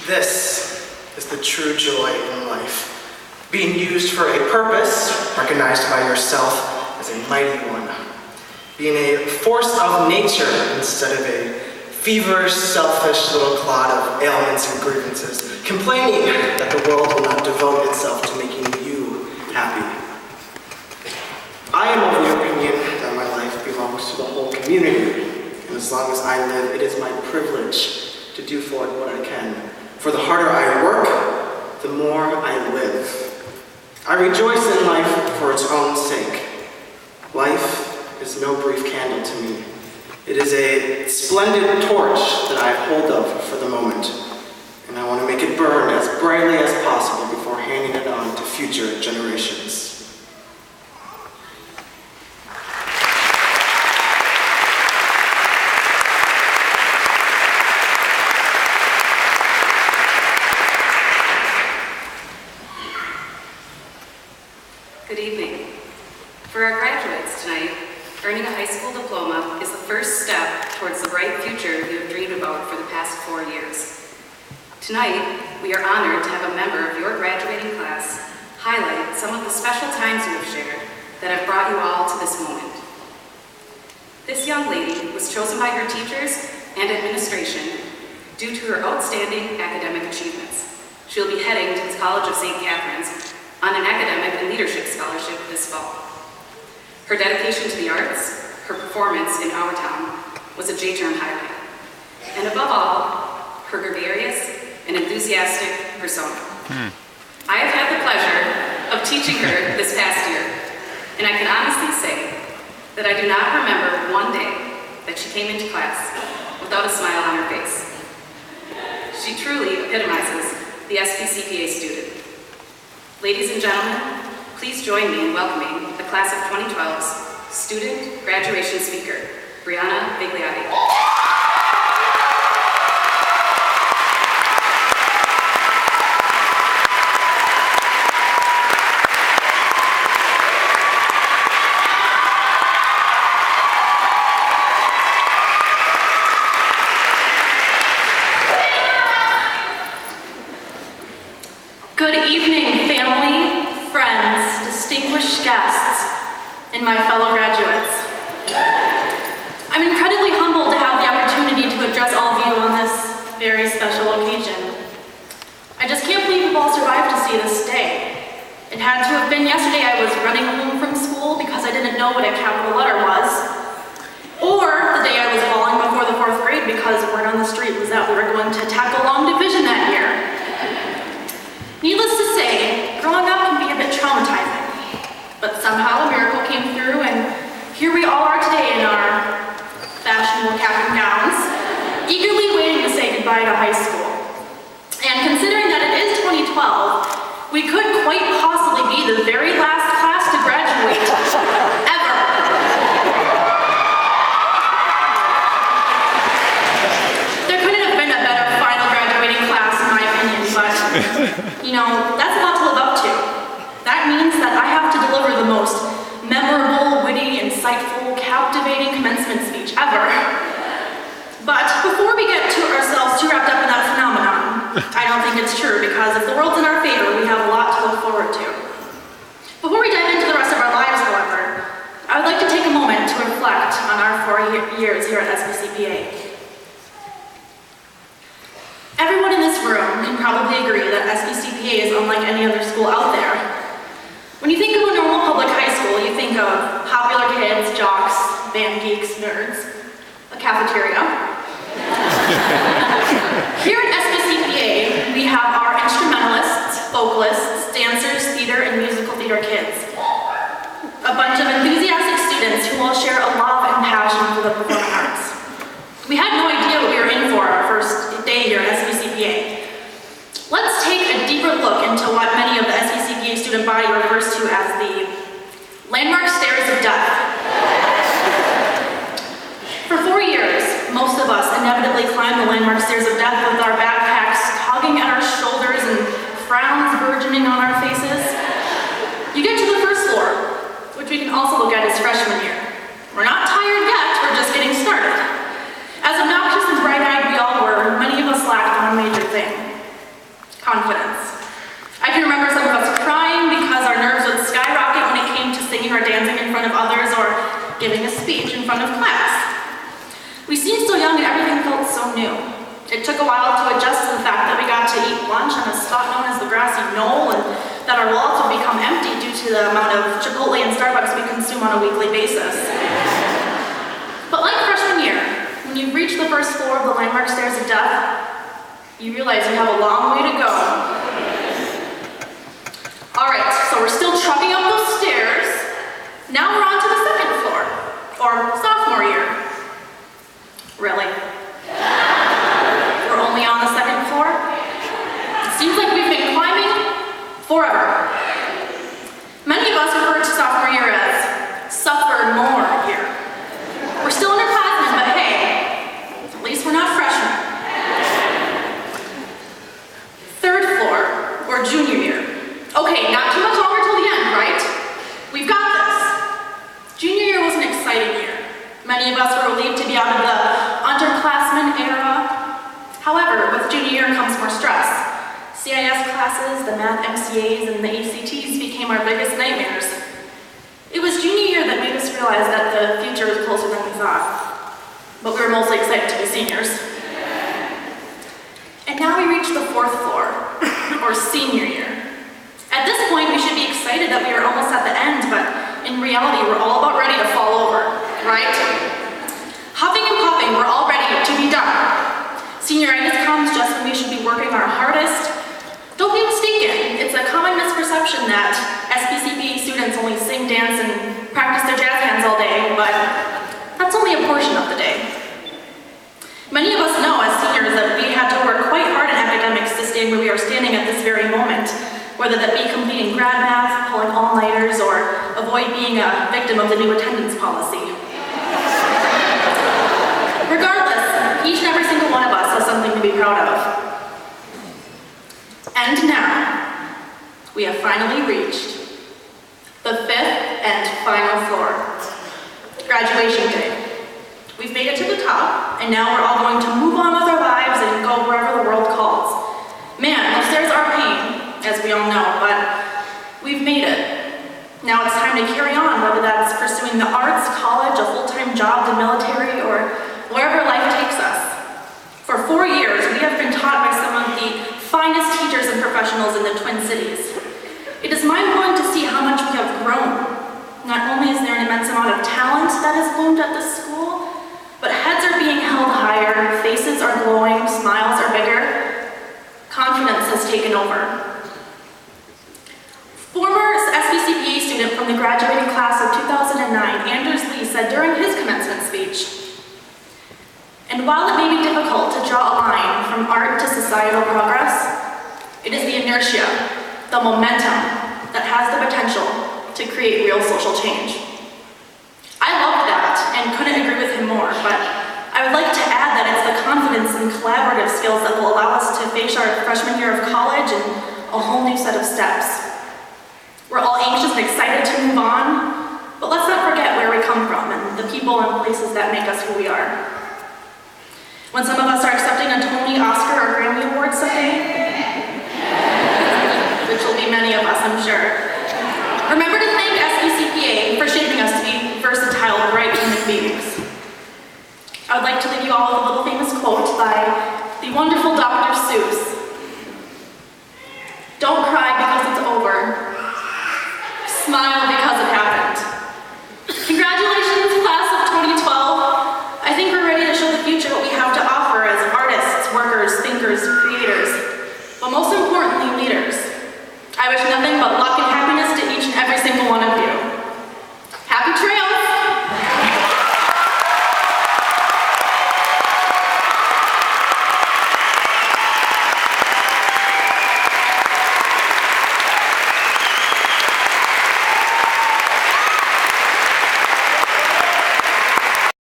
This is the true joy in life. Being used for a purpose, recognized by yourself as a mighty one. Being a force of nature instead of a feverish, selfish little clod of ailments and grievances, complaining that the world will not devote itself to making you happy. I am of the opinion that my life belongs to the whole community, and as long as I live, it is my privilege to do for it what I can. For the harder I work, the more I live. I rejoice in life for its own sake. Life is no brief candle to me. It is a splendid torch that I have hold of for the moment, and I want to make it burn as brightly as possible before handing it on to future generations. Good evening. For our graduates tonight, earning a high school diploma is the first step towards the bright future you have dreamed about for the past 4 years. Tonight, we are honored to have a member of your graduating class highlight some of the special times you have shared that have brought you all to this moment. This young lady was chosen by her teachers and administration due to her outstanding academic achievements. She will be heading to the College of St. Catherine's on an academic and leadership scholarship this fall. Her dedication to the arts, her performance in Our Town, was a J-term highlight. And above all, her gregarious and enthusiastic persona. I have had the pleasure of teaching her this past year, and I can honestly say that I do not remember one day that she came into class without a smile on her face. She truly epitomizes the SPCPA student. Ladies and gentlemen, please join me in welcoming the class of 2012's student graduation speaker, Brianna Bigliotti. Good evening, family, friends, distinguished guests, and my fellow graduates. I'm incredibly humbled to have the opportunity to address all of you on this very special occasion. I just can't believe we've all survived to see this day. It had to have been yesterday I was running home from school because I didn't know what a capital letter was, or the day I was falling before the 4th grade because word on the street was that we were going to tackle long division that year. Needless to say, growing up can be a bit traumatizing, but somehow a miracle came through and here we all are today in our fashionable cap and gowns, eagerly waiting to say goodbye to high school. And considering that it is 2012, we could quite possibly be the very last class to graduate ever. There couldn't have been a better final graduating class in my opinion, but you know, that's a lot to live up to. That means that I have to deliver the most memorable, witty, insightful, captivating commencement speech ever. But before we get to ourselves too wrapped up in that phenomenon, I don't think it's true, because if the world's in our favor, we have a lot to look forward to. Before we dive into the rest of our lives, however, I would like to take a moment to reflect on our 4 years here at SPCPA. Everyone in this room can probably agree that SPCPA is unlike any other school out there. When you think of a normal public high school, you think of popular kids, jocks, band geeks, nerds, a cafeteria. Here at SPCPA, we have our instrumentalists, vocalists, dancers, theater, and musical theater kids. A bunch of enthusiastic students who all share a love and passion for the performing arts. We had no idea what we were in for our first day here at SPCPA. Let's take a deeper look into what many of the SPCPA student body refers to as the landmark stairs of death. For 4 years, most of us inevitably climbed the landmark stairs of death with our backpacks tugging at our shoulders and frowns burgeoning on our faces. You get to the first floor, which we can also look at as freshman year. We're not tired yet, we're just getting started. As obnoxious and bright-eyed we all were, many of us lacked one major thing: confidence. I can remember some of us crying because our nerves would skyrocket when it came to singing or dancing in front of others or giving a speech in front of class. We seemed so young and everything felt so new. It took a while to adjust to the fact that we got to eat lunch on a spot known as the grassy knoll and that our wallets would become empty due to the amount of Chipotle and Starbucks we consume on a weekly basis. But like freshman year, when you reach the first floor of the landmark stairs of death, you realize you have a long way to go. All right, so we're still trucking up those stairs. Now we're on to the second floor, or sophomore year. Really? We're only on the second floor? It seems like we've been climbing forever. Many of us refer to sophomore year as sophomore year. We're still underclassmen, but hey, at least we're not freshmen. Third floor, or junior year. Okay, not too much longer till the end, right? We've got this. Junior year was an exciting year. Many of us were relieved to be out of the underclassmen era. However, with junior year comes more stress. CIS classes, the math MCAs, and the ACTs became our biggest nightmares. It was junior year that made us realize that the future was closer than we thought. But we were mostly excited to be seniors. And now we reach the fourth floor, or senior year. At this point, we should be excited that we are almost at the end, but in reality, we're all about ready to fall over, right? Huffing and puffing, we're all ready to be done. Senioritis comes just when we should be working our hardest. Don't be mistaken, it's a common misperception that SPCPA students only sing, dance, and practice their jazz hands all day, but that's only a portion of the day. Many of us know as seniors that we had to work quite hard in academics to stand where we are standing at this very moment, whether that be completing grad math, pulling all-nighters, or avoid being a victim of the new attendance policy. Regardless, each and every single one of us has something to be proud of. And now, we have finally reached the fifth and final floor, graduation day. We've made it to the top, and now we're all going to move on with our lives and go wherever the world calls. Man, those stairs are pain, as we all know, but we've made it. Now it's time to carry on, whether that's pursuing the arts, college, a full-time job, the military, or wherever life takes us. For 4 years, we have been taught by some of the finest teachers and professionals in the Twin Cities. It is mind-blowing to see how much we have grown. Not only is there an immense amount of talent that has bloomed at this school, but heads are being held higher, faces are glowing, smiles are bigger. Confidence has taken over. Former SPCPA student from the graduating class of 2009, Anders Lee, said during his commencement speech, "And while it may be difficult to draw a line from art to societal progress, it is the inertia, the momentum that has the potential to create real social change." I loved that and couldn't agree with him more, but I would like to add that it's the confidence and collaborative skills that will allow us to face our freshman year of college and a whole new set of steps. We're all anxious and excited to move on, but let's not forget where we come from and the people and places that make us who we are. When some of us are accepting a Tony, Oscar, or